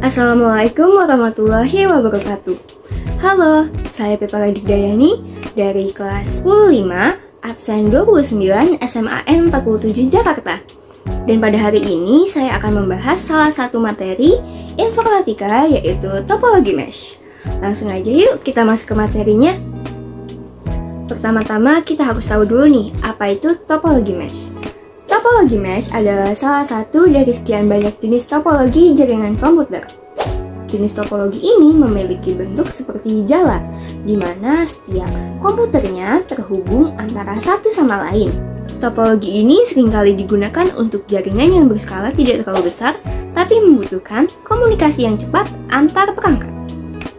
Assalamualaikum warahmatullahi wabarakatuh. Halo, saya Pepa Dayani dari kelas 10-5, absen 29 SMAN 47 Jakarta. Dan pada hari ini saya akan membahas salah satu materi informatika, yaitu topologi mesh. Langsung aja yuk kita masuk ke materinya. Pertama-tama kita harus tahu dulu nih, apa itu topologi mesh. Topologi mesh adalah salah satu dari sekian banyak jenis topologi jaringan komputer. Jenis topologi ini memiliki bentuk seperti jala, di mana setiap komputernya terhubung antara satu sama lain. Topologi ini seringkali digunakan untuk jaringan yang berskala tidak terlalu besar, tapi membutuhkan komunikasi yang cepat antar perangkat.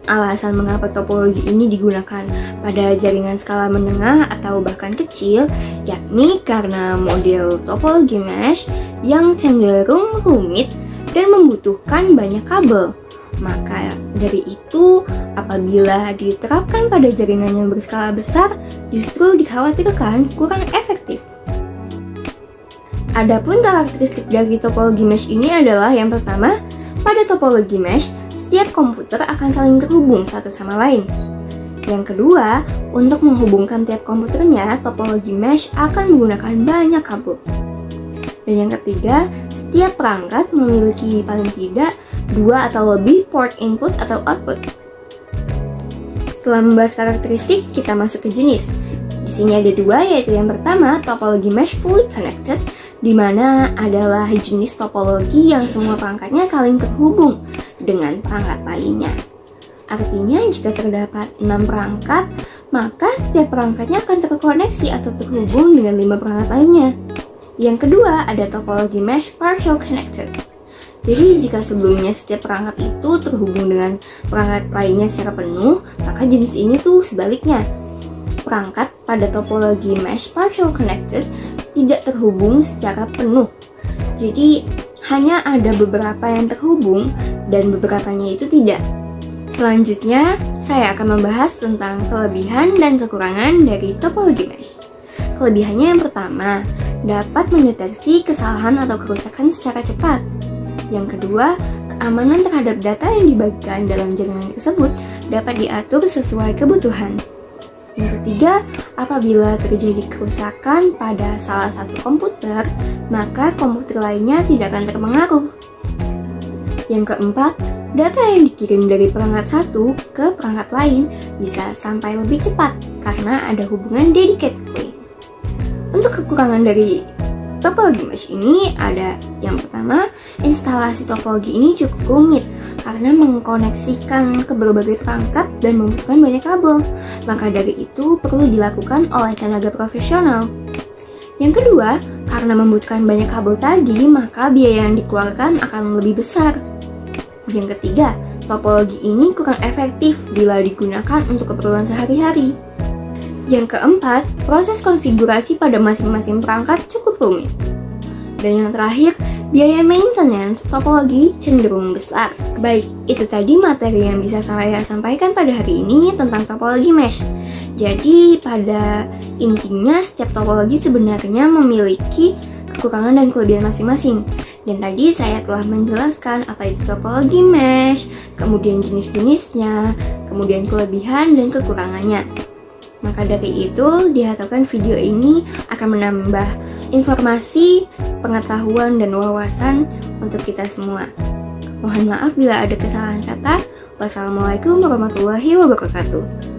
Alasan mengapa topologi ini digunakan pada jaringan skala menengah atau bahkan kecil, yakni karena model topologi mesh yang cenderung rumit dan membutuhkan banyak kabel. Maka dari itu, apabila diterapkan pada jaringan yang berskala besar, justru dikhawatirkan kurang efektif. Adapun karakteristik dari topologi mesh ini adalah yang pertama, pada topologi mesh, setiap komputer akan saling terhubung satu sama lain. Yang kedua, untuk menghubungkan tiap komputernya, topologi mesh akan menggunakan banyak kabel. Dan yang ketiga, setiap perangkat memiliki paling tidak 2 atau lebih port input atau output. Setelah membahas karakteristik, kita masuk ke jenis. Di sini ada dua, yaitu yang pertama, topologi mesh fully connected, di mana adalah jenis topologi yang semua perangkatnya saling terhubung dengan perangkat lainnya. Artinya, jika terdapat 6 perangkat, maka setiap perangkatnya akan terkoneksi atau terhubung dengan 5 perangkat lainnya. Yang kedua, ada topologi mesh partial connected. Jadi, jika sebelumnya setiap perangkat itu terhubung dengan perangkat lainnya secara penuh, maka jenis ini tuh sebaliknya. Perangkat pada topologi mesh partial connected tidak terhubung secara penuh. Jadi, hanya ada beberapa yang terhubung dan beberapanya itu tidak. Selanjutnya, saya akan membahas tentang kelebihan dan kekurangan dari topologi mesh. Kelebihannya yang pertama, dapat mendeteksi kesalahan atau kerusakan secara cepat. Yang kedua, keamanan terhadap data yang dibagikan dalam jaringan tersebut dapat diatur sesuai kebutuhan. Yang ketiga, apabila terjadi kerusakan pada salah satu komputer, maka komputer lainnya tidak akan terpengaruh. Yang keempat, data yang dikirim dari perangkat satu ke perangkat lain bisa sampai lebih cepat karena ada hubungan dedicated link. Untuk kekurangan dari topologi mesh ini ada yang pertama, instalasi topologi ini cukup rumit karena mengkoneksikan ke berbagai perangkat dan membutuhkan banyak kabel. Maka dari itu perlu dilakukan oleh tenaga profesional. Yang kedua, karena membutuhkan banyak kabel tadi, maka biaya yang dikeluarkan akan lebih besar. Yang ketiga, topologi ini kurang efektif bila digunakan untuk keperluan sehari-hari. Yang keempat, proses konfigurasi pada masing-masing perangkat cukup rumit. Dan yang terakhir, biaya maintenance topologi cenderung besar. Baik, itu tadi materi yang bisa saya sampaikan pada hari ini tentang topologi mesh. Jadi, pada intinya setiap topologi sebenarnya memiliki kekurangan dan kelebihan masing-masing. Dan tadi saya telah menjelaskan apa itu topologi mesh, kemudian jenis-jenisnya, kemudian kelebihan dan kekurangannya. Maka dari itu, diharapkan video ini akan menambah informasi, pengetahuan, dan wawasan untuk kita semua. Mohon maaf bila ada kesalahan kata. Wassalamualaikum warahmatullahi wabarakatuh.